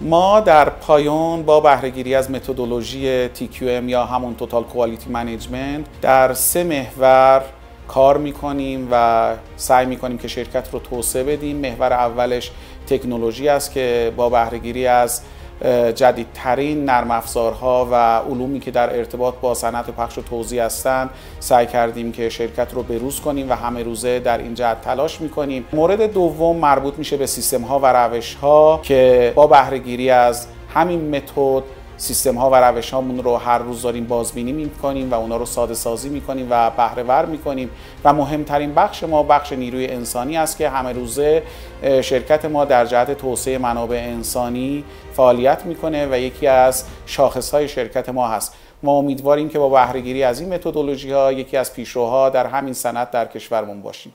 ما در پایون با بهره‌گیری از متدولوژی TQM یا همون توتال کوالیتی منیجمنت در 3 محور کار میکنیم و سعی میکنیم که شرکت رو توسعه بدیم. محور اولش تکنولوژی است که با بهره‌گیری از جدیدترین نرم افزارها و علومی که در ارتباط با صنعت پخش و توزیع هستند سعی کردیم که شرکت رو بروز کنیم و همه روزه در این جهت تلاش میکنیم. مورد دوم مربوط میشه به سیستم ها و روش ها که با بهره‌گیری از همین متد سیستم ها و روش هامون رو هر روز داریم بازبینی میکنیم و اونا رو ساده سازی میکنیم و بهره ور میکنیم و مهمترین بخش ما بخش نیروی انسانی است که همه روزه شرکت ما در جهت توسعه منابع انسانی فعالیت میکنه و یکی از شاخص های شرکت ما هست. ما امیدواریم که با بهره‌گیری از این متدولوژی ها یکی از پیشروها در همین صنعت در کشورمون باشیم.